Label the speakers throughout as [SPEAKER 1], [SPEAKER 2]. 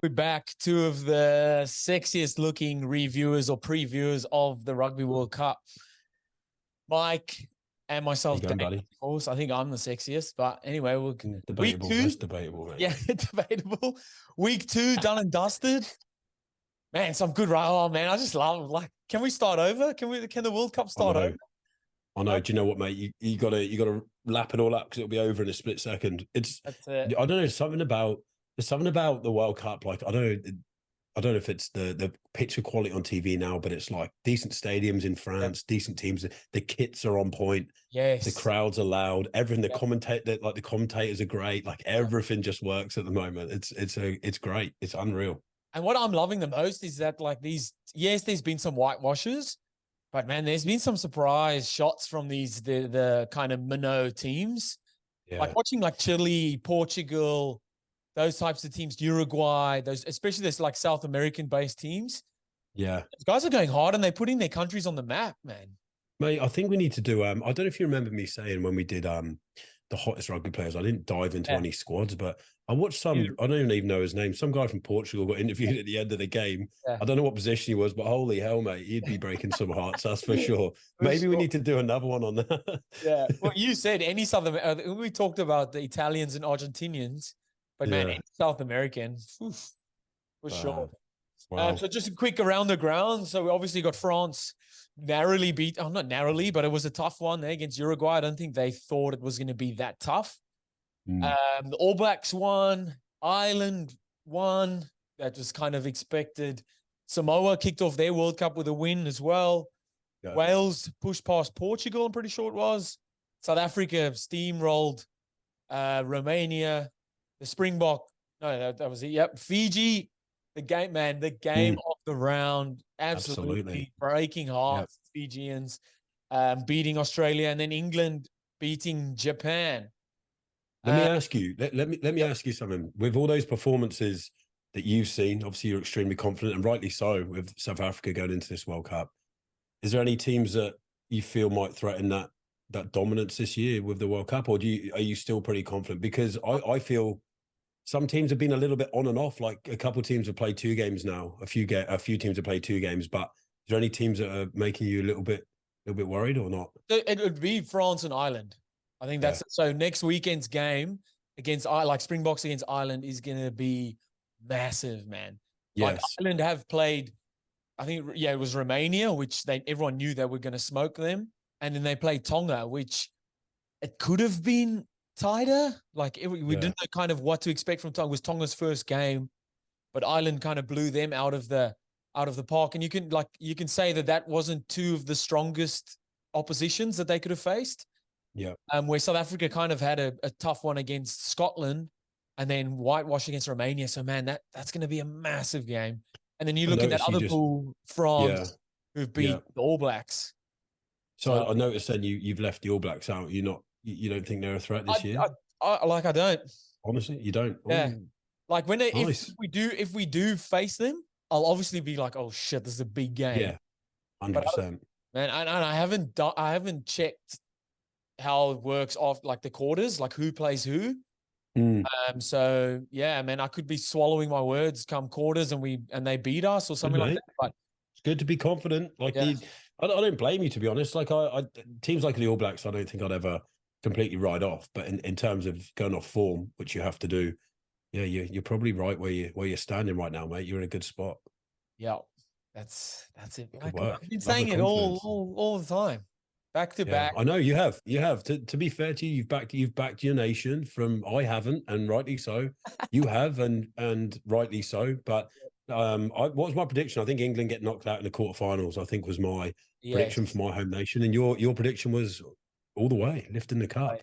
[SPEAKER 1] We're back. Two of the sexiest looking reviewers or previewers of the Rugby World Cup. Mike and myself,
[SPEAKER 2] Going,
[SPEAKER 1] Dave,
[SPEAKER 2] buddy?
[SPEAKER 1] of course. I think I'm the sexiest, but anyway, we'll
[SPEAKER 2] Debatable.
[SPEAKER 1] week two.
[SPEAKER 2] That's debatable, mate.
[SPEAKER 1] Yeah, debatable. Week 2, done and dusted. Man, some good. Oh man, I just love. Like, can we start over? Can the World Cup start over?
[SPEAKER 2] I know. Do you know what, mate? You gotta lap it all up because it'll be over in a split second. That's it. I don't know. There's something about the World Cup. Like I don't know if it's the picture quality on TV now, but it's like decent stadiums in France, decent teams. The kits are on point.
[SPEAKER 1] Yes,
[SPEAKER 2] the crowds are loud. Everything. The commentators are great. Like everything just works at the moment. It's great. It's unreal.
[SPEAKER 1] And what I'm loving the most is that like there's been some whitewashes. But man, there's been some surprise shots from the kind of minnow teams. Yeah. Like watching like Chile, Portugal, those types of teams, Uruguay, especially those like South American based teams.
[SPEAKER 2] Yeah.
[SPEAKER 1] Those guys are going hard and they're putting their countries on the map, man.
[SPEAKER 2] Mate, I think we need to do I don't know if you remember me saying when we did the hottest rugby players, I didn't dive into any squads, but I watched some, I don't even know his name. Some guy from Portugal got interviewed at the end of the game. Yeah. I don't know what position he was, but holy hell, mate, he'd be breaking some hearts, that's for sure. Maybe we need to do another one on that.
[SPEAKER 1] Yeah. Well, you said any Southern, we talked about the Italians and Argentinians, but man, any South American, for sure. Wow. So just a quick around the ground. So we obviously got France narrowly beat, not narrowly, but it was a tough one there against Uruguay. I don't think they thought it was going to be that tough. The All Blacks won, Ireland won. That was kind of expected. Samoa kicked off their World Cup with a win as well. Yeah. Wales pushed past Portugal, I'm pretty sure it was. South Africa steamrolled Romania. The Springbok, no, that was it. Yep. Fiji, the game of the round. Absolutely. Breaking hearts, Fijians, beating Australia, and then England beating Japan.
[SPEAKER 2] Let me ask you. Let me ask you something. With all those performances that you've seen, obviously you're extremely confident, and rightly so, with South Africa going into this World Cup. Is there any teams that you feel might threaten that dominance this year with the World Cup, or are you still pretty confident? Because I feel some teams have been a little bit on and off. Like a couple of teams have played 2 games now. A few teams have played 2 games. But is there any teams that are making you a little bit worried or not?
[SPEAKER 1] It would be France and Ireland. I think that's so. Next weekend's game against Springboks against Ireland is going to be massive, man. Yes. Like Ireland have played. I think it was Romania, which everyone knew they were going to smoke them, and then they played Tonga, which it could have been tighter. Like we didn't know kind of what to expect from Tonga. It was Tonga's first game, but Ireland kind of blew them out of the park. And you can say that wasn't 2 of the strongest oppositions that they could have faced.
[SPEAKER 2] Yeah.
[SPEAKER 1] Where South Africa kind of had a tough one against Scotland, and then whitewash against Romania. So man, that's going to be a massive game. And then you look at that other pool, France, who've beat the All Blacks.
[SPEAKER 2] So I noticed then you've left the All Blacks out. You don't think they're a threat this year?
[SPEAKER 1] I don't.
[SPEAKER 2] Honestly, you don't.
[SPEAKER 1] Yeah. Like if we do face them, I'll obviously be like, oh shit, this is a big game.
[SPEAKER 2] Yeah, 100%.
[SPEAKER 1] Man, and I haven't checked how it works off like the quarters, like who plays who. So yeah, man, I could be swallowing my words come quarters and they beat us or something like that. But
[SPEAKER 2] it's good to be confident. Like I don't blame you, to be honest. Like I teams like the All Blacks, I don't think I'd ever completely write off. But in terms of going off form, which you have to do, you're probably right where you're standing right now, mate. You're in a good spot.
[SPEAKER 1] Yeah, that's it. Like, I've been saying it all the time. Back to back.
[SPEAKER 2] I know you have. To be fair to you, you've backed your nation. I haven't, and rightly so. You have, and rightly so. But what was my prediction? I think England get knocked out in the quarterfinals. I think was my prediction for my home nation, and your prediction was all the way lifting the cup.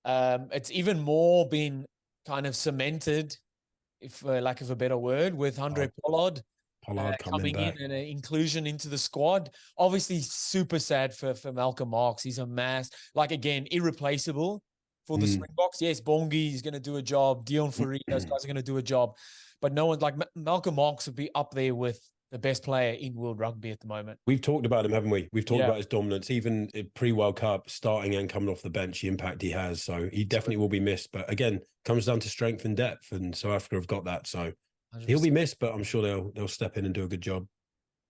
[SPEAKER 1] It's even more been kind of cemented, if lack of a better word, with Handre Pollard. Coming in and an inclusion into the squad. Obviously, super sad for Malcolm Marx. He's a mass, again, irreplaceable for the Springboks. Yes, Bongi is going to do a job. Dion Fourie, those guys are going to do a job. But no one like Malcolm Marx would be up there with the best player in world rugby at the moment.
[SPEAKER 2] We've talked about him, haven't we? We've talked about his dominance, even pre-World Cup, starting and coming off the bench, the impact he has. So he definitely will be missed. But again, comes down to strength and depth, and South Africa have got that. So He'll be missed, but I'm sure they'll step in and do a good job.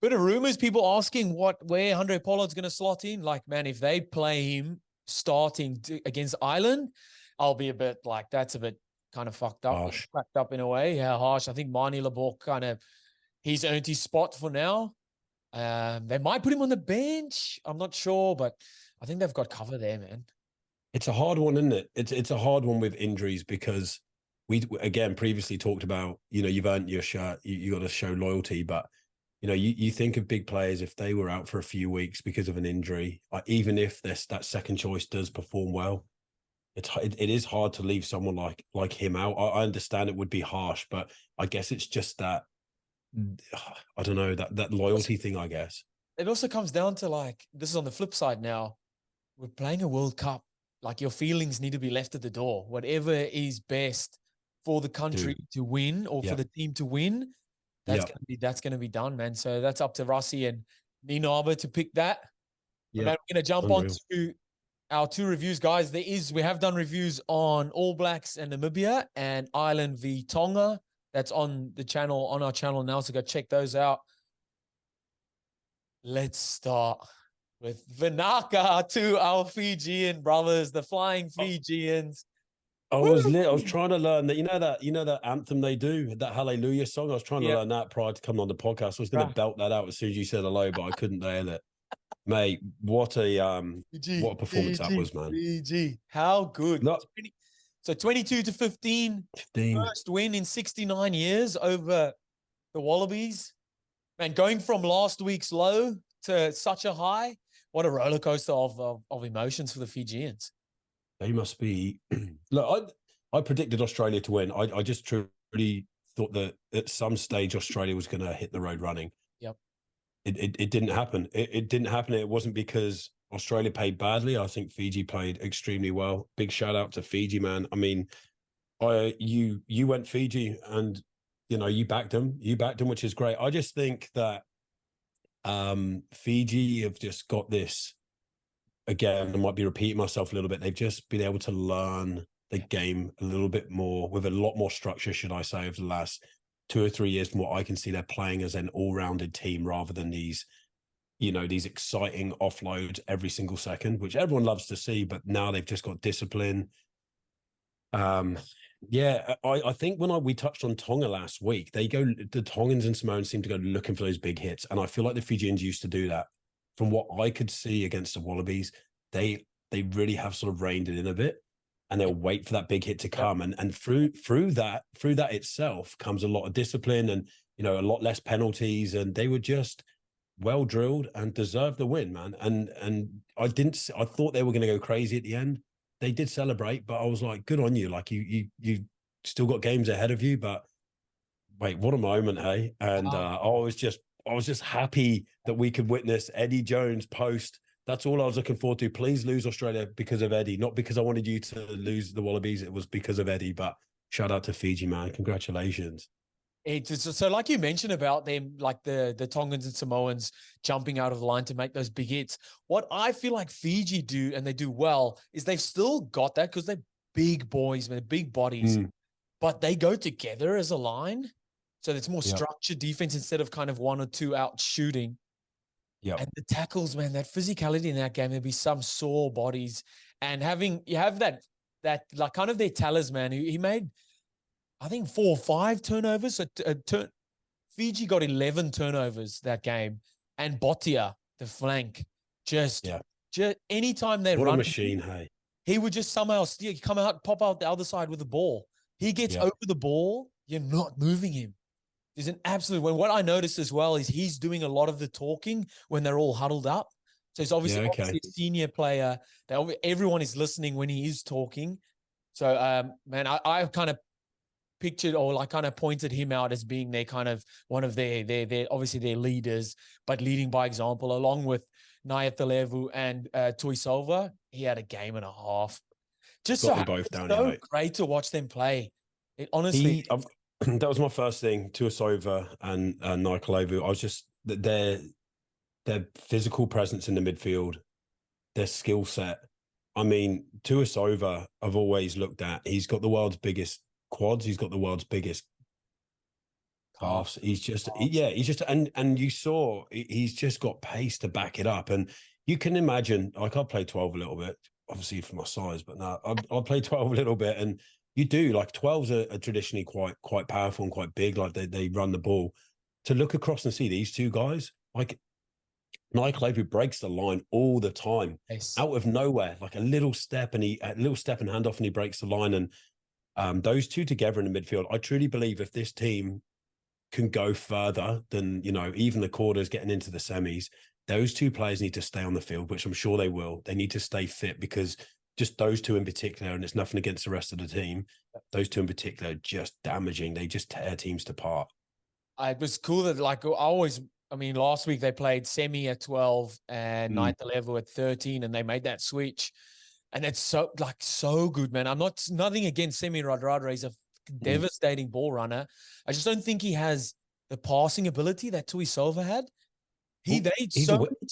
[SPEAKER 1] Bit of rumors, people asking where Handre Pollard's going to slot in. Like, man, if they play him starting against Ireland, I'll be a bit like, that's a bit kind of fucked up, cracked up in a way. Yeah, harsh. I think Marnie Leboeck he's earned his spot for now. They might put him on the bench. I'm not sure, but I think they've got cover there, man.
[SPEAKER 2] It's a hard one, isn't it? It's a hard one with injuries because we, again, previously talked about, you've earned your shirt, you got to show loyalty, but you think of big players, if they were out for a few weeks because of an injury, even if that second choice does perform well, it is hard to leave someone like him out. I understand it would be harsh, but I guess it's just that, I don't know, that loyalty thing, I guess.
[SPEAKER 1] It also comes down to this is on the flip side now. We're playing a World Cup. Your feelings need to be left at the door. Whatever is best for the country to win or for the team to win, that's gonna be done, man. So that's up to Rossi and Nina Arbor to pick that. Yeah, we're gonna jump on to our 2 reviews, guys. We have done reviews on All Blacks and Namibia and Ireland v Tonga. That's on our channel now. So go check those out. Let's start with Vinaka to our Fijian brothers, the Flying Fijians.
[SPEAKER 2] I was trying to learn that, that anthem they do, that Hallelujah song. I was trying to learn that prior to coming on the podcast. I was going to belt that out as soon as you said hello, but I couldn't nail it. Mate, what a performance that was, man.
[SPEAKER 1] Fiji, how good. So 22-15, first win in 69 years over the Wallabies. Man, going from last week's low to such a high, what a roller coaster of emotions for the Fijians.
[SPEAKER 2] They must be. Look, I predicted Australia to win. I just truly thought that at some stage Australia was going to hit the road running.
[SPEAKER 1] Yep.
[SPEAKER 2] It didn't happen. It didn't happen. It wasn't because Australia played badly. I think Fiji played extremely well. Big shout out to Fiji, man. I mean, you went Fiji and you backed them. Which is great. I just think that Fiji have just got this. Again, I might be repeating myself a little bit. They've just been able to learn the game a little bit more with a lot more structure, should I say, over the last 2 or 3 years. From what I can see, they're playing as an all-rounded team rather than these exciting offloads every single second, which everyone loves to see. But now they've just got discipline. I think when we touched on Tonga last week, the Tongans and Samoans seem to go looking for those big hits, and I feel like the Fijians used to do that. From what I could see against the Wallabies, they really have sort of reined it in a bit, and they'll wait for that big hit to come. And through that itself comes a lot of discipline and a lot less penalties. And they were just well drilled and deserved the win, man. And I thought they were going to go crazy at the end. They did celebrate, but I was like, good on you. Like you still got games ahead of you, but wait, what a moment, hey? And I was just happy that we could witness Eddie Jones post. That's all I was looking forward to. Please lose Australia because of Eddie, not because I wanted you to lose the Wallabies. It was because of Eddie. But shout out to Fiji, man. Congratulations.
[SPEAKER 1] So like you mentioned about them, like the Tongans and Samoans jumping out of the line to make those big hits. What I feel like Fiji do, and they do well, is they've still got that because they're big boys, man, big bodies, but they go together as a line. So it's more structured defense instead of kind of 1 or 2 out shooting. Yeah. And the tackles, man, that physicality in that game, there'll be some sore bodies. And you have that like kind of their talisman. He made, I think, 4 or 5 turnovers. So Fiji got 11 turnovers that game. And Botia, the flank, just anytime they run.
[SPEAKER 2] What a machine, hey.
[SPEAKER 1] He would just somehow come out, pop out the other side with the ball. He gets over the ball, you're not moving him. There's an absolute win. What I noticed as well is he's doing a lot of the talking when they're all huddled up. So he's obviously a senior player. Everyone is listening when he is talking. So, man, I kind of pictured or like kind of pointed him out as being their kind of one of their obviously their leaders, but leading by example, along with Nayatalevu and Tuisova. He had a game and a half. Just so
[SPEAKER 2] both down
[SPEAKER 1] so
[SPEAKER 2] here,
[SPEAKER 1] great to watch them play. It honestly.
[SPEAKER 2] That was my first thing. Tuisova and Nayatalevu. I was just their physical presence in the midfield, their skill set. I mean, Tuisova, I've always looked at. He's got the world's biggest quads. He's got the world's biggest Fast. He's just, and you saw he's just got pace to back it up. And you can imagine, like, I play 12 a little bit, obviously for my size, but now I play 12 a little bit, and you do, like, 12s are traditionally quite powerful and quite big. Like they run the ball. To look across and see these two guys, like Nike who breaks the line all the time, out of nowhere, like a little step and handoff, and he breaks the line. And those two together in the midfield, I truly believe if this team can go further than, even the quarters, getting into the semis, those two players need to stay on the field, which I'm sure they will. They need to stay fit, because just those two in particular, and it's nothing against the rest of the team, those two in particular are just damaging. They just tear teams apart.
[SPEAKER 1] It was cool that, like, last week they played semi at 12 and ninth level at 13, and they made that switch. And it's so good, man. I'm nothing against Semi Radradra. He's a devastating ball runner. I just don't think he has the passing ability that Tui Silva had. Many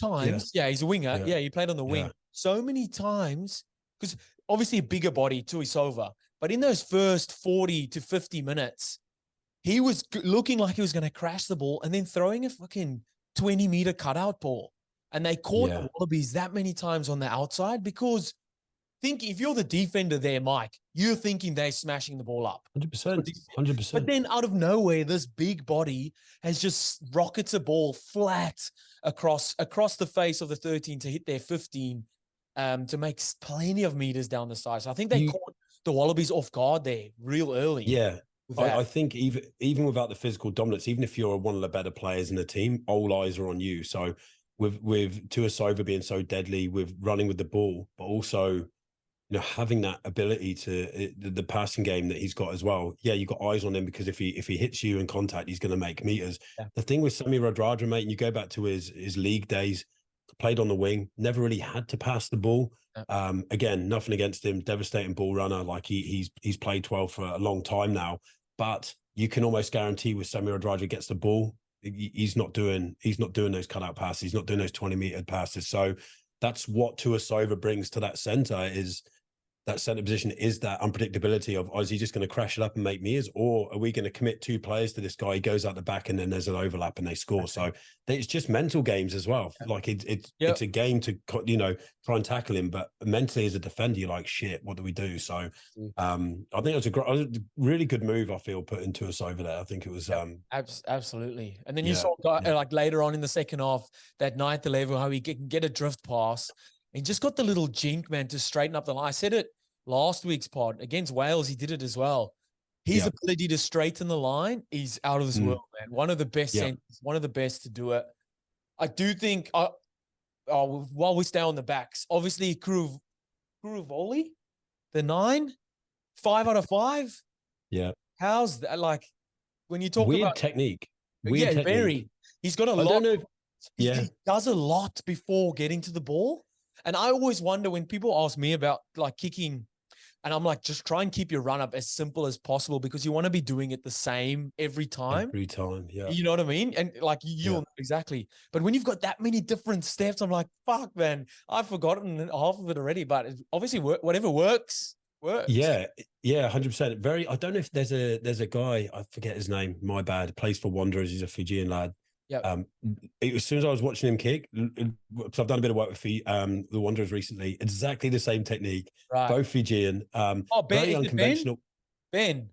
[SPEAKER 1] times. Yeah, he's a winger. Yeah, he played on the wing. So many times, because obviously a bigger body, Tui Silva. But in those first 40 to 50 minutes, he was looking like he was going to crash the ball and then throwing a fucking 20-meter cutout ball. And they caught the Wallabies that many times on the outside, because if you're the defender there, Mike, you're thinking they're smashing the ball up.
[SPEAKER 2] 100%.
[SPEAKER 1] But then out of nowhere, this big body has just rockets a ball flat across the face of the 13 to hit their 15, to make plenty of meters down the side. So I think they caught the Wallabies off guard there real early.
[SPEAKER 2] Yeah. I think even without the physical dominance, even if you're one of the better players in the team, all eyes are on you. So with Tuisova being so deadly with running with the ball, but also having that ability to the passing game that he's got as well. Yeah, you got eyes on him, because if he hits you in contact, he's going to make meters. Yeah. The thing with Semi Radradra, mate, and you go back to his league days, played on the wing, never really had to pass the ball. Yeah. Again, nothing against him, devastating ball runner. Like he's played 12 for a long time now, but you can almost guarantee with Semi Radradra gets the ball, he's not doing those cutout passes, he's not doing those 20-meter passes. So that's what Tuisova brings to that center, is that center position, is that unpredictability of, is he just going to crash it up and make meters, or are we going to commit two players to this guy? He goes out the back and then there's an overlap and they score. So it's just mental games as well. Like it's a game to, try and tackle him, but mentally as a defender, you're like, shit, what do we do? So I think it was a really good move, I feel, put into us over there. I think it was
[SPEAKER 1] absolutely. And then you saw like later on in the second half, that 9th level, how he can get a drift pass. He just got the little jink, man, to straighten up the line. I said it last week's pod. Against Wales, he did it as well. His ability to straighten the line is out of this world, man. One of the best centers, one of the best to do it. I do think, while we stay on the backs, obviously Kuruvoli, the 9, 5 out of 5.
[SPEAKER 2] Yeah.
[SPEAKER 1] How's that? Like, when you talk
[SPEAKER 2] Weird
[SPEAKER 1] about
[SPEAKER 2] technique.
[SPEAKER 1] Very. He's got a lot.
[SPEAKER 2] Don't know.
[SPEAKER 1] He does a lot before getting to the ball. And I always wonder when people ask me about like kicking, and I'm like, just try and keep your run up as simple as possible, because you want to be doing it the same every time.
[SPEAKER 2] Yeah.
[SPEAKER 1] You know what I mean? And like, you'll know exactly. But when you've got that many different steps, I'm like, fuck, man, I've forgotten half of it already. But obviously, whatever works.
[SPEAKER 2] Yeah, 100%. I don't know if there's a guy, I forget his name, my bad, plays for Wanderers. He's a Fijian lad.
[SPEAKER 1] Yeah.
[SPEAKER 2] As soon as I was watching him kick, because I've done a bit of work with the Wanderers recently, exactly the same technique. Right. Both Fijian.
[SPEAKER 1] Ben,
[SPEAKER 2] very unconventional.
[SPEAKER 1] Ben.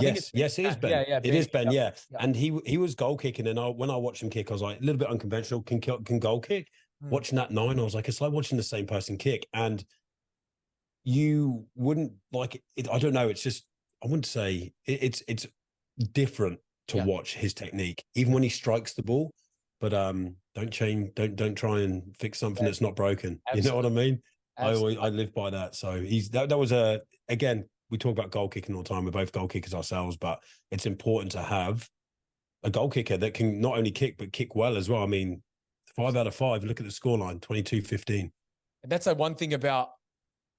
[SPEAKER 2] Yes, it is Ben.
[SPEAKER 1] Yeah,
[SPEAKER 2] it is Ben. Yeah. And he was goal kicking, and when I watched him kick, I was like, a little bit unconventional. Can goal kick. Watching that 9, I was like, it's like watching the same person kick, and you wouldn't like it. I don't know. It's just, I wouldn't say it's different to watch his technique, even when he strikes the ball. But don't try and fix something that's not broken. Absolutely. You know what I mean? Absolutely. I live by that. So that was again, we talk about goal kicking all the time. We're both goal kickers ourselves, but it's important to have a goal kicker that can not only kick, but kick well as well. I mean, 5 out of 5, look at the scoreline, 22-15.
[SPEAKER 1] And that's the one thing about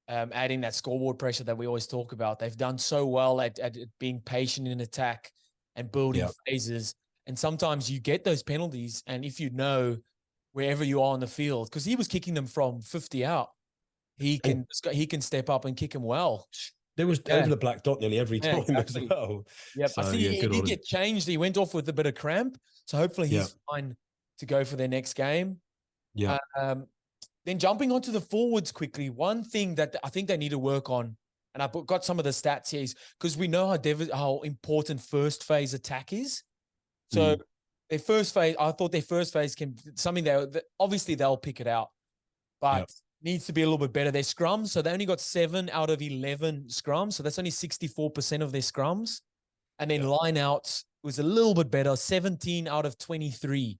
[SPEAKER 1] adding that scoreboard pressure that we always talk about. They've done so well at being patient in attack and building phases. And sometimes you get those penalties, and if you know wherever you are on the field, because he was kicking them from 50 out, he can step up and kick them well.
[SPEAKER 2] There was over the black dot nearly every time as well.
[SPEAKER 1] Yep.
[SPEAKER 2] So,
[SPEAKER 1] I see he did get changed. He went off with a bit of cramp. So hopefully he's fine to go for their next game.
[SPEAKER 2] Yeah.
[SPEAKER 1] Then jumping onto the forwards quickly, one thing that I think they need to work on, and I've got some of the stats here, is because we know how important first phase attack is. So their first phase, I thought their first phase can something that obviously they'll pick it out, but needs to be a little bit better. Their scrums, so they only got 7 out of 11 scrums, so that's only 64% of their scrums. And then line outs was a little bit better, 17 out of 23.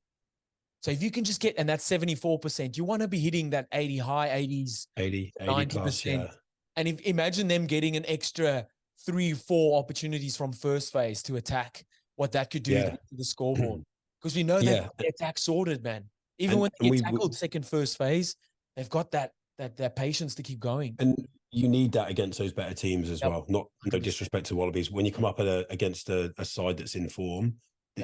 [SPEAKER 1] So if you can just get, and that's 74%, you want to be hitting that 80, high 80s, 90%.
[SPEAKER 2] Plus,
[SPEAKER 1] And imagine them getting an extra 3-4 opportunities from first phase to attack, what that could do to the scoreboard. Because we know that the attack sorted, man. Even when they get tackled second first phase, they've got that patience to keep going.
[SPEAKER 2] And you need that against those better teams as well. Not no disrespect to Wallabies. When you come up against a side that's in form,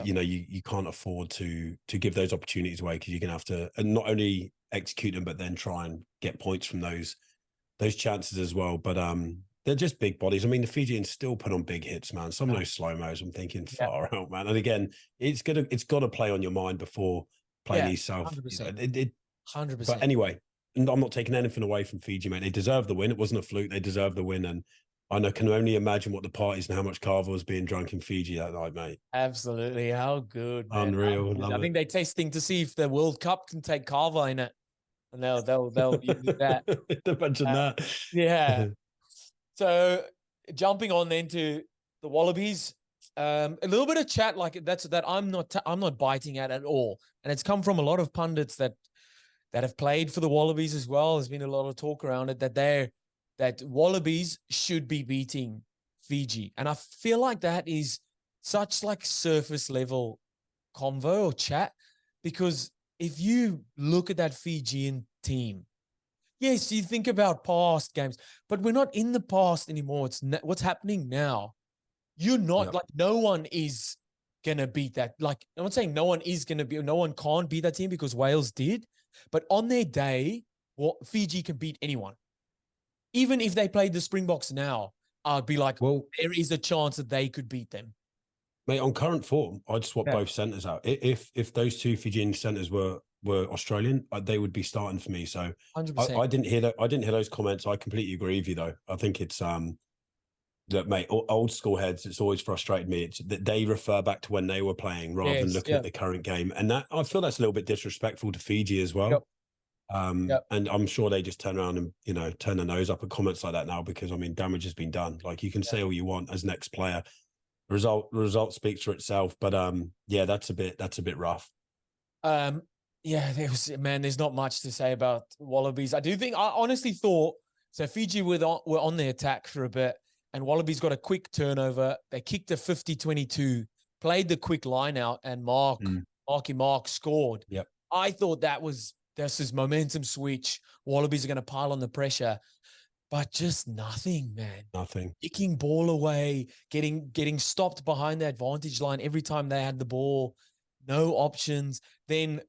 [SPEAKER 2] you know, you can't afford to give those opportunities away, because you're going to have to, and not only execute them, but then try and get points from those chances as well. But they're just big bodies. I mean, the Fijians still put on big hits, man. Some of those slow-mos, I'm thinking, far out, man. And again, it's got to play on your mind before playing these South.
[SPEAKER 1] 100%. 100%.
[SPEAKER 2] But anyway, and I'm not taking anything away from Fiji, mate. They deserve the win. It wasn't a fluke. They deserve the win. And I can only imagine what the parties and how much Carver was being drunk in Fiji that night, mate.
[SPEAKER 1] Absolutely. How good, man.
[SPEAKER 2] Unreal.
[SPEAKER 1] I think they're testing to see if the World Cup can take Carver in it. And they'll use that.
[SPEAKER 2] Imagine that.
[SPEAKER 1] Yeah. So jumping on then to the Wallabies, a little bit of chat like that I'm not biting at all. And it's come from a lot of pundits that have played for the Wallabies as well. There's been a lot of talk around it that Wallabies should be beating Fiji. And I feel like that is such like surface level convo or chat, because if you look at that Fijian team, yes, you think about past games, but we're not in the past anymore. It's what's happening now. You're not like, no one is going to beat that. Like, I'm not saying no one can't beat that team, because Wales did, but on their day, Fiji can beat anyone. Even if they played the Springboks now, I'd be like, well, there is a chance that they could beat them.
[SPEAKER 2] Mate, on current form, I'd swap both centres out. If those two Fijian centres were Australian, they would be starting for me. So 100%. I didn't hear that. I didn't hear those comments. I completely agree with you, though. I think it's look, mate, old school heads. It's always frustrated me. It's that they refer back to when they were playing rather than looking at the current game, and that I feel that's a little bit disrespectful to Fiji as well. And I'm sure they just turn around and turn their nose up at comments like that now, because I mean, damage has been done. Like, you can say all you want as next player. Result speaks for itself, but that's a bit rough.
[SPEAKER 1] There's not much to say about Wallabies. I honestly thought so. Fiji were on the attack for a bit, and Wallabies got a quick turnover. They kicked a 50-22, played the quick line out, and Mark scored.
[SPEAKER 2] Yep.
[SPEAKER 1] I thought that's his momentum switch. Wallabies are going to pile on the pressure. But just nothing, man.
[SPEAKER 2] Nothing.
[SPEAKER 1] Kicking ball away, getting stopped behind the advantage line every time they had the ball. No options. Then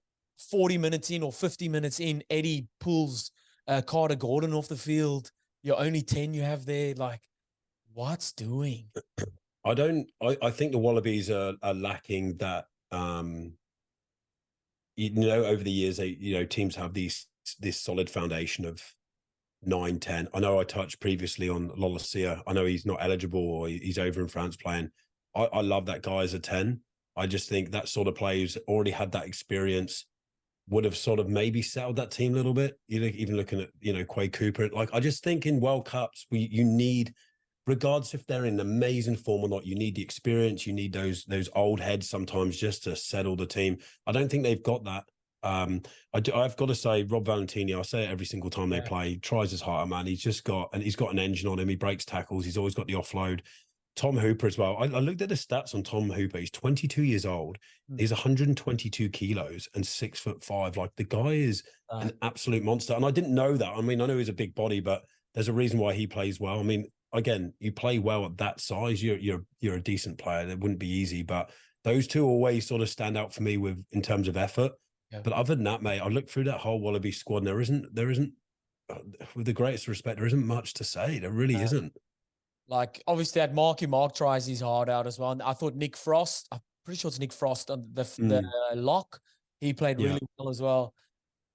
[SPEAKER 1] 40 minutes in or 50 minutes in, Eddie pulls Carter Gordon off the field. You're only 10 you have there. Like, what's doing?
[SPEAKER 2] I think the Wallabies are lacking that. Over the years, teams have this solid foundation of 9, 10. I know I touched previously on Lolasia. I know he's not eligible, or he's over in France playing. I love that guy as a 10. I just think that sort of player who's already had that experience would have sort of maybe settled that team a little bit. Even looking at, Quay Cooper. Like, I just think in World Cups, you need, regardless if they're in amazing form or not, you need the experience. You need those old heads sometimes just to settle the team. I don't think they've got that. I've got to say, Rob Valentini, I say it every single time they play, he tries his heart, man. He's got an engine on him. He breaks tackles. He's always got the offload. Tom Hooper as well. I looked at the stats on Tom Hooper. He's 22 years old. He's 122 kilos and 6'5". Like, the guy is an absolute monster. And I didn't know that. I mean, I know he's a big body, but there's a reason why he plays well. I mean, again, you play well at that size, you're a decent player. That wouldn't be easy, but those two always sort of stand out for me in terms of effort. Yeah. But other than that, mate, I looked through that whole Wallaby squad, and there isn't, with the greatest respect, there isn't much to say. There really isn't.
[SPEAKER 1] Like, obviously, that Mark tries his heart out as well. And I thought Nick Frost, I'm pretty sure it's Nick Frost on the lock. He played really well as well.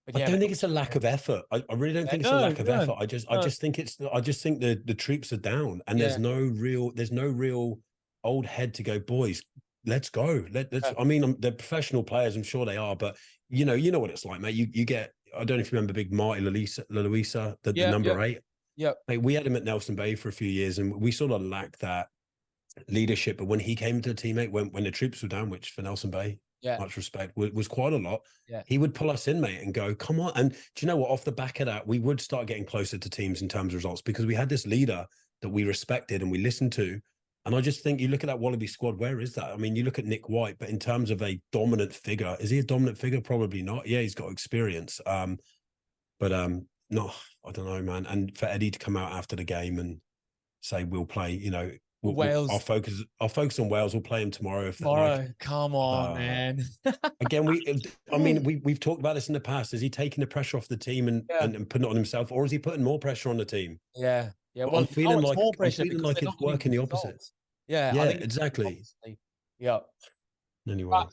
[SPEAKER 1] But
[SPEAKER 2] I
[SPEAKER 1] yeah,
[SPEAKER 2] don't
[SPEAKER 1] man,
[SPEAKER 2] think it's a lack of effort. I really don't think it's a lack of effort. I just think the troops are down, and there's no real old head to go, boys, let's go. Let's. I mean, they're professional players. I'm sure they are, but you know what it's like, mate. You get. I don't know if you remember Big Marty Lalisa, the number 8.
[SPEAKER 1] Yeah.
[SPEAKER 2] Mate, we had him at Nelson Bay for a few years, and we sort of lacked that leadership. But when he came to the teammate, when the troops were down, which for Nelson Bay, much respect, was quite a lot.
[SPEAKER 1] Yeah.
[SPEAKER 2] He would pull us in, mate, and go, come on. And do you know what? Off the back of that, we would start getting closer to teams in terms of results because we had this leader that we respected and we listened to. And I just think you look at that Wallaby squad, where is that? I mean, you look at Nick White, but in terms of a dominant figure, is he a dominant figure? Probably not. Yeah, he's got experience. But no, I don't know, man. And for Eddie to come out after the game and say we'll play,
[SPEAKER 1] Wales.
[SPEAKER 2] I'll focus on Wales. We'll play him tomorrow.
[SPEAKER 1] Come on, man.
[SPEAKER 2] Again, we've talked about this in the past. Is he taking the pressure off the team and putting it on himself, or is he putting more pressure on the team?
[SPEAKER 1] Yeah.
[SPEAKER 2] Well, I'm feeling like more pressure like it's working the opposite.
[SPEAKER 1] Yeah,
[SPEAKER 2] I think exactly.
[SPEAKER 1] Yeah.
[SPEAKER 2] Anyway,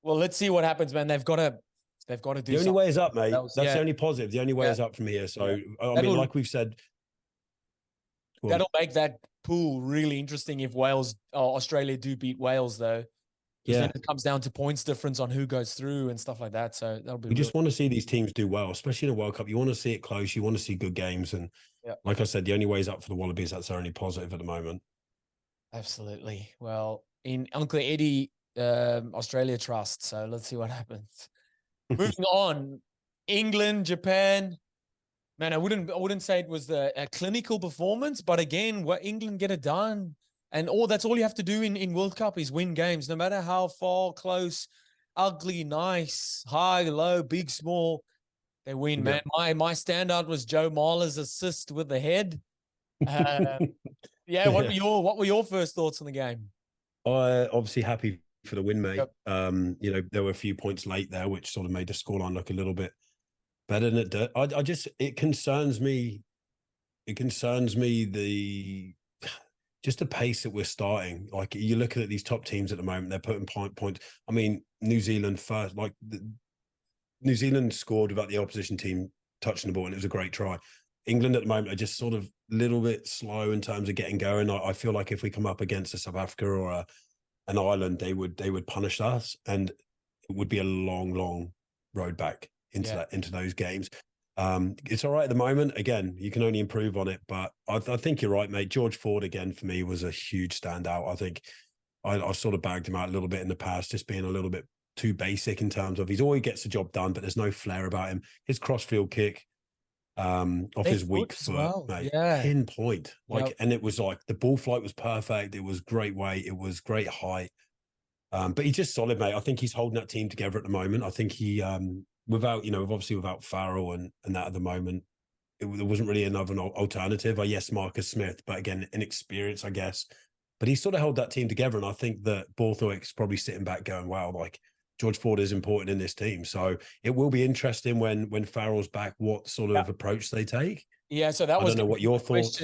[SPEAKER 1] well, let's see what happens, man. They've got to do.
[SPEAKER 2] The only way is up, mate. That's the only positive. The only way is up from here. So I mean, like we've said,
[SPEAKER 1] that'll make that pool really interesting if Australia do beat Wales, though. Because then it comes down to points difference on who goes through and stuff like that. So that'll be.
[SPEAKER 2] We just want to see these teams do well, especially in a World Cup. You want to see it close. You want to see good games, and like I said, the only way is up for the Wallabies. That's our only positive at the moment.
[SPEAKER 1] Absolutely. Well, in Uncle Eddie, Australia trust. So let's see what happens. Moving on, England, Japan. Man, I wouldn't say it was a clinical performance, but again, what England get it done. And that's all you have to do in World Cup is win games, no matter how far, close, ugly, nice, high, low, big, small. They win, man. My standout was Joe Marler's assist with the head. What were your first thoughts on the game?
[SPEAKER 2] Obviously happy for the win, mate. Yep. There were a few points late there, which sort of made the scoreline look a little bit better than it did. It concerns me. It concerns me just the pace that we're starting. Like, you're looking at these top teams at the moment, they're putting points. I mean, New Zealand first, New Zealand scored without the opposition team touching the ball, and it was a great try. England at the moment are just sort of a little bit slow in terms of getting going. I feel like if we come up against a South Africa or an Ireland, they would punish us, and it would be a long road back into those games. It's all right at the moment. Again, you can only improve on it, but I think you're right, mate. George Ford again for me was a huge standout. I think I sort of bagged him out a little bit in the past, just being a little bit too basic in terms of he's always gets the job done, but there's no flair about him. His crossfield kick off his weak foot, mate, pinpoint. And it was like the ball flight was perfect. It was great weight. It was great height. But he's just solid, mate. I think he's holding that team together at the moment. I think he without Farrell and that at the moment, there wasn't really another alternative. Yes, Marcus Smith, but again, inexperience, I guess. But he sort of held that team together, and I think that Borthwick's probably sitting back going, wow, like George Ford is important in this team. So it will be interesting when Farrell's back, what sort of approach they take.
[SPEAKER 1] Yeah, so I
[SPEAKER 2] don't know what your thoughts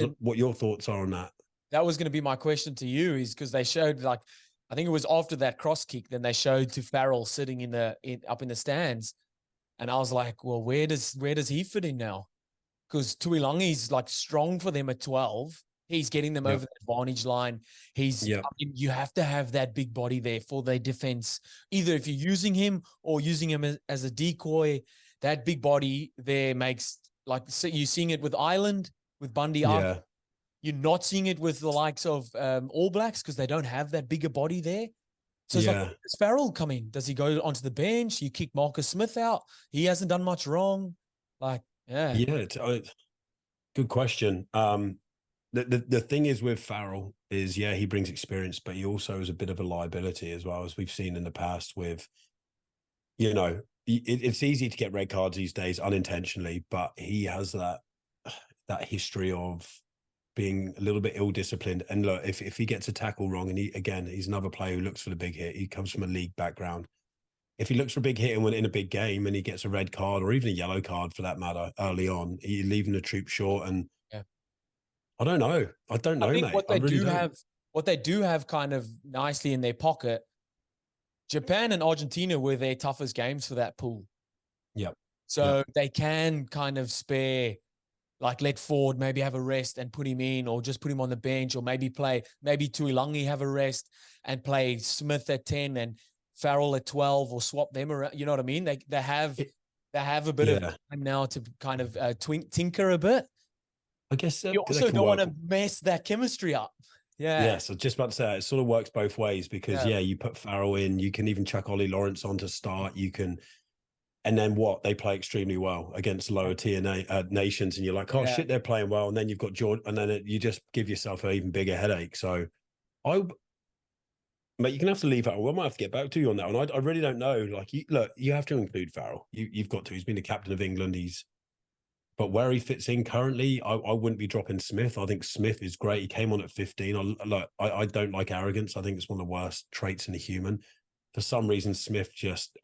[SPEAKER 2] are on that.
[SPEAKER 1] That was going to be my question to you, is because they showed, like, I think it was after that cross kick, then they showed to Farrell sitting up in the stands. And I was like, well, where does he fit in now? Because Tuilangi's like strong for them at 12. He's getting them over the advantage line. I mean, you have to have that big body there for their defense. Either if you're using him or using him as a decoy, that big body there makes, like, so you're seeing it with Ireland, with Bundy up. You're not seeing it with the likes of All Blacks because they don't have that bigger body there. So it's like, does Farrell come in? Does he go onto the bench? You kick Marcus Smith out. He hasn't done much wrong.
[SPEAKER 2] Good question. The thing is with Farrell is, he brings experience, but he also is a bit of a liability as well, as we've seen in the past with, it's easy to get red cards these days unintentionally, but he has that history of being a little bit ill-disciplined. And look, if he gets a tackle wrong, and he's another player who looks for the big hit. He comes from a league background. If he looks for a big hit and in a big game and he gets a red card or even a yellow card for that matter early on, you're leaving the troop short. And I don't know. I don't know,
[SPEAKER 1] I think
[SPEAKER 2] mate.
[SPEAKER 1] what
[SPEAKER 2] I
[SPEAKER 1] they
[SPEAKER 2] really
[SPEAKER 1] do
[SPEAKER 2] don't.
[SPEAKER 1] have, what they do have kind of nicely in their pocket, Japan and Argentina were their toughest games for that pool.
[SPEAKER 2] Yep.
[SPEAKER 1] So they can kind of spare, like let Ford maybe have a rest and put him in, or just put him on the bench, or maybe Tuilangi have a rest and play Smith at 10 and Farrell at 12, or swap them around. You know what I mean? They have a bit of time now to kind of tinker a bit.
[SPEAKER 2] I guess
[SPEAKER 1] You also don't want to mess that chemistry up. Yeah.
[SPEAKER 2] Yeah, so just about to say, it sort of works both ways because, you put Farrell in, you can even chuck Ollie Lawrence on to start. You can, and then what? They play extremely well against lower tier nations, and you're like, oh, shit, they're playing well. And then you've got George, and then you just give yourself an even bigger headache. So mate, you're going to have to leave Farrell. I might have to get back to you on that one. I really don't know. Like, you have to include Farrell. You've got to. He's been the captain of England. But where he fits in currently, I wouldn't be dropping Smith. I think Smith is great. He came on at 15. I don't like arrogance. I think it's one of the worst traits in a human. For some reason,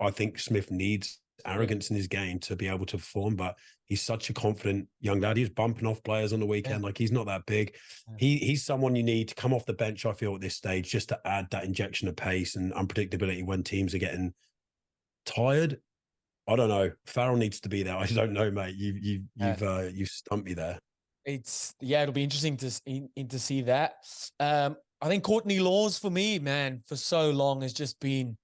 [SPEAKER 2] I think Smith needs arrogance in his game to be able to perform, but he's such a confident young lad. He's bumping off players on the weekend. Like, he's not that big. He's someone you need to come off the bench, I feel, at this stage, just to add that injection of pace and unpredictability when teams are getting tired. I don't know. Farrell needs to be there. I don't know, mate. You've stumped me there.
[SPEAKER 1] It'll be interesting to see that. I think Courtney Laws, for me, man, for so long has just been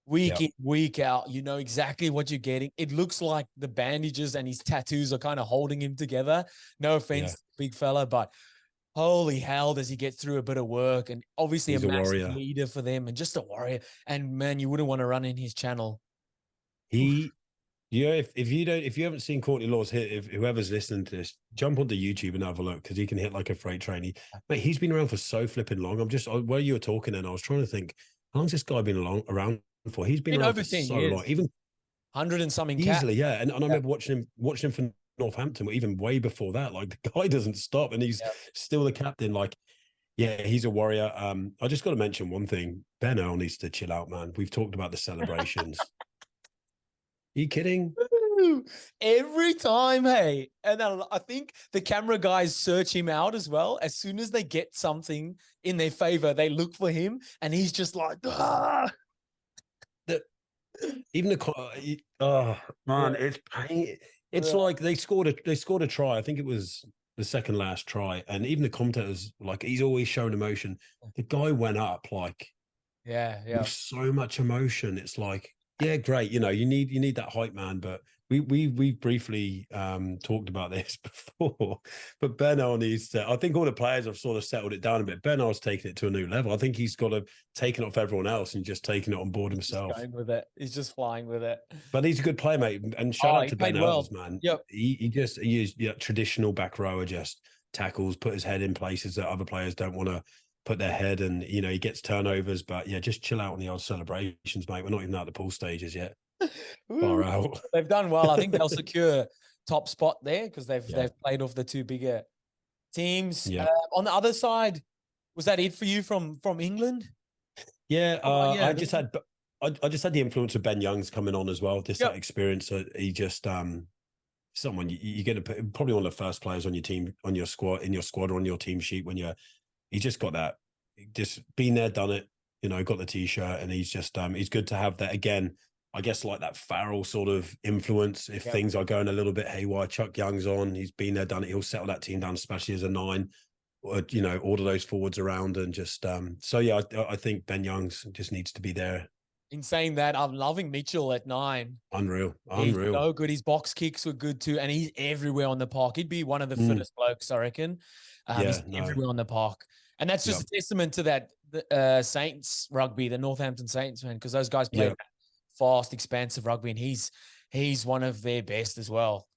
[SPEAKER 1] week in, week out. You know exactly what you're getting. It looks like the bandages and his tattoos are kind of holding him together. No offense, big fella, but holy hell, does he get through a bit of work? And obviously he's a massive leader for them, and just a warrior. And man, you wouldn't want to run in his channel.
[SPEAKER 2] If you haven't seen Courtney Laws hit, if whoever's listening to this, jump onto YouTube and have a look, because he can hit like a freight train. But he's been around for so flipping long. While you were talking, and I was trying to think, how long's this guy been around for? He's been around over for 10 so years. Long, even
[SPEAKER 1] 100 and something
[SPEAKER 2] easily, and I remember watching him for Northampton, or even way before that. Like, the guy doesn't stop, and he's still the captain. Like, he's a warrior. I just got to mention one thing: Ben Earl needs to chill out, man. We've talked about the celebrations. Are you kidding?
[SPEAKER 1] Every time, hey. And I think the camera guys search him out as well. As soon as they get something in their favor, they look for him, and he's just like, ah.
[SPEAKER 2] Even it's pain. It's like they scored a try. I think it was the second last try, and even the commentators, like, he's always shown emotion. The guy went up like, with so much emotion. It's like, yeah, great. You need that hype man, but we briefly talked about this before. But Benno needs to. I think all the players have sort of settled it down a bit. Benno's taken it to a new level. I think he's got to take it off everyone else and just taking it on board himself.
[SPEAKER 1] He's going with it. He's just flying with it.
[SPEAKER 2] But he's a good player, mate. And shout out to Ben Earls, man.
[SPEAKER 1] Yep.
[SPEAKER 2] He used traditional back rower, just tackles, put his head in places that other players don't want to put their head, and he gets turnovers. But just chill out on the old celebrations, mate. We're not even at the pool stages yet. Far out.
[SPEAKER 1] They've done well. I think they'll secure top spot there because they've played off the two bigger teams. On the other side, was that it for you from England?
[SPEAKER 2] I just had the influence of Ben Young's coming on as well. That experience. He just someone you're going to put, probably one of the first players on your team, on your squad, or on your team sheet when he's just got that, just been there, done it, got the t-shirt, and he's just he's good to have that again. I guess like that Farrell sort of influence. If things are going a little bit haywire, Chuck Young's on. He's been there, done it. He'll settle that team down, especially as a 9. Order those forwards around, and just I think Ben Young's just needs to be there.
[SPEAKER 1] In saying that, I'm loving Mitchell at 9.
[SPEAKER 2] Unreal.
[SPEAKER 1] He's so good. His box kicks were good too, and he's everywhere on the park. He'd be one of the fittest blokes, I reckon. He's everywhere on the park, and that's just a testament to that Saints rugby, the Northampton Saints, man, because those guys play fast, expansive rugby, and he's one of their best as well.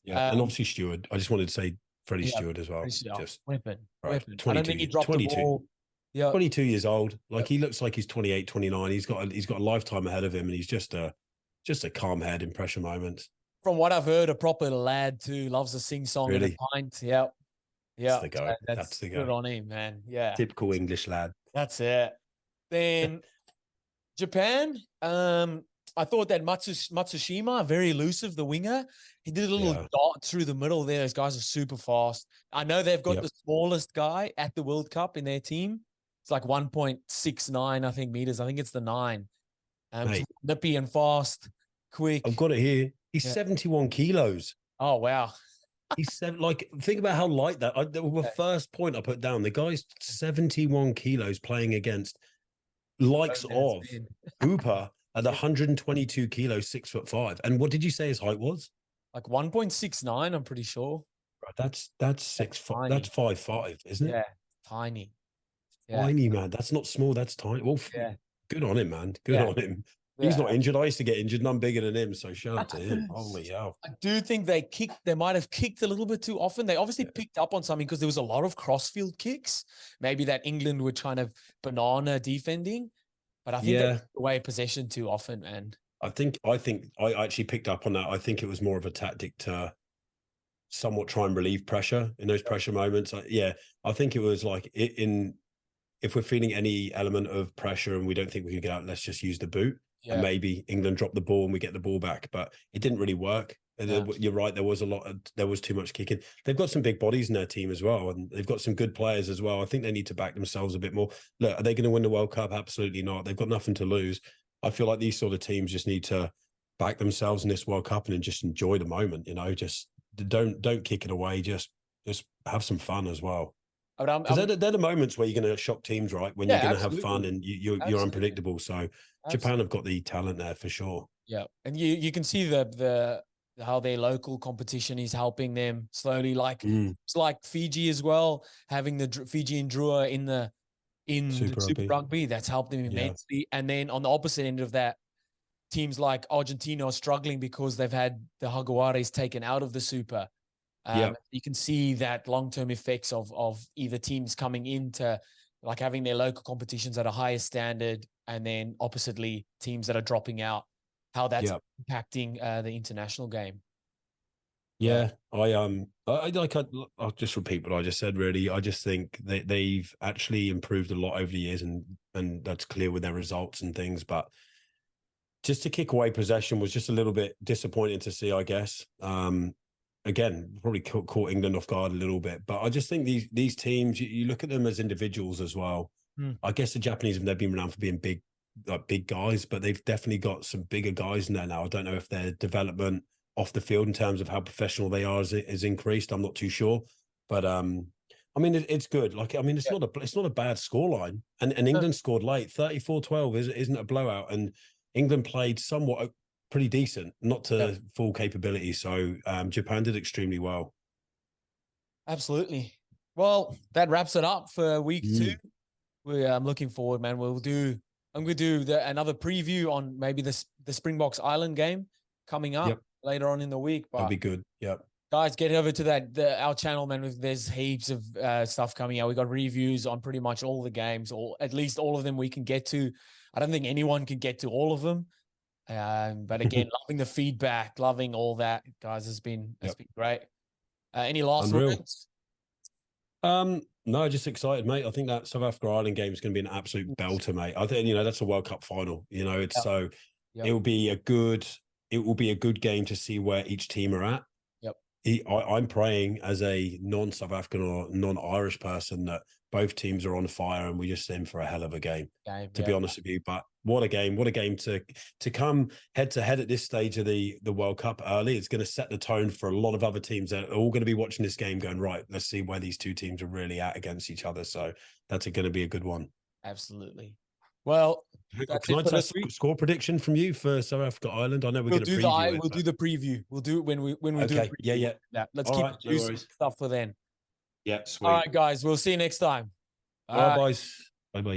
[SPEAKER 2] And obviously Stewart. I just wanted to say Freddie Stewart as well.
[SPEAKER 1] Just weapon.
[SPEAKER 2] 22,
[SPEAKER 1] I don't think he dropped the ball.
[SPEAKER 2] 22 years old. Like, he looks like he's 28, 29. He's got a lifetime ahead of him, and he's just a calm head in pressure moments.
[SPEAKER 1] From what I've heard, a proper lad too, loves to sing song and a pint. That's the guy. That's the guy. Good on him, man. Yeah.
[SPEAKER 2] Typical English lad.
[SPEAKER 1] That's it. Then Japan, I thought that Matsushima, very elusive, the winger. He did a little dot through the middle there. Those guys are super fast. I know they've got the smallest guy at the World Cup in their team. It's like 1.69, I think, meters. I think it's the 9. Nippy and fast, quick.
[SPEAKER 2] I've got it here. He's 71 kilos.
[SPEAKER 1] Oh, wow.
[SPEAKER 2] He's like, think about how light that. The first point I put down, the guy's 71 kilos playing against likes of Hooper at 122 kilos, 6'5". And what did you say his height was?
[SPEAKER 1] Like 1.69, I'm pretty sure.
[SPEAKER 2] That's 6'5". That's 5'5", isn't it?
[SPEAKER 1] Yeah, tiny.
[SPEAKER 2] Tiny, man. That's not small. That's tiny. Well, good on him, man. Good on him. He's not injured. I used to get injured and I'm bigger than him. So shout out to him. Holy hell. I
[SPEAKER 1] do think they might have kicked a little bit too often. They obviously picked up on something because there was a lot of crossfield kicks. Maybe that England were trying to banana defending. But I think they took away possession too often, man.
[SPEAKER 2] I think I actually picked up on that. I think it was more of a tactic to somewhat try and relieve pressure in those pressure moments. I think it was like if we're feeling any element of pressure and we don't think we can get out, let's just use the boot. And maybe England drop the ball and we get the ball back. But it didn't really work. You're right. There was too much kicking. They've got some big bodies in their team as well. And they've got some good players as well. I think they need to back themselves a bit more. Look, are they going to win the World Cup? Absolutely not. They've got nothing to lose. I feel like these sort of teams just need to back themselves in this World Cup and just enjoy the moment. Just don't kick it away. Just have some fun as well. Because they're the moments where you're going to shock teams, right? When you're going to have fun and you're unpredictable. So Japan have got the talent there for sure. Yeah,
[SPEAKER 1] and you can see the how their local competition is helping them slowly. Like it's like Fiji as well, having the Fiji and Drua in the Super Rugby. That's helped them immensely. And then on the opposite end of that, teams like Argentina are struggling because they've had the Jaguares taken out of the Super. You can see that long-term effects of either teams coming into like having their local competitions at a higher standard, and then oppositely teams that are dropping out, how that's impacting the international game.
[SPEAKER 2] I'll just repeat what I just said. Really, I just think they've actually improved a lot over the years, and that's clear with their results and things. But just to kick away possession was just a little bit disappointing to see, I guess. Again, probably caught England off guard a little bit, but I just think these teams, you look at them as individuals as well. I guess the Japanese, they've been around for being big guys, but they've definitely got some bigger guys in there now. I don't know if their development off the field in terms of how professional they are is increased. I'm not too sure, but I mean, it's good. Like, I mean, it's not a bad scoreline, and England scored late. 34-12 isn't a blowout, and England played somewhat pretty decent, not to full capability. So Japan did extremely well.
[SPEAKER 1] Absolutely. Well, that wraps it up for week 2. I'm looking forward, man. I'm going to do another preview on maybe the Springboks Island game coming up later on in the week. But
[SPEAKER 2] that'll be good.
[SPEAKER 1] Guys, get over to our channel, man. There's heaps of stuff coming out. We got reviews on pretty much all the games, or at least all of them we can get to. I don't think anyone can get to all of them. But again, loving the feedback, loving all that, guys. It's been great. Any last words?
[SPEAKER 2] No, just excited, mate. I think that South Africa Ireland game is going to be an absolute belter, mate. I think that's a World Cup final. It's so it will be a good game to see where each team are at. I'm praying as a non-South African or non-Irish person that both teams are on fire and we just in for a hell of a game, to be honest with you. But what a game to come head to head at this stage of the World Cup early. It's going to set the tone for a lot of other teams that are all going to be watching this game going, right, let's see where these two teams are really at against each other. So that's going to be a good one.
[SPEAKER 1] Absolutely. Well,
[SPEAKER 2] can I test score prediction from you for South Africa Ireland? I know we'll do
[SPEAKER 1] the preview. We'll do it when we do the preview. Let's keep the juicy stuff for then.
[SPEAKER 2] Yeah, sweet.
[SPEAKER 1] All right, guys. We'll see you next time.
[SPEAKER 2] All right, boys. Bye-bye.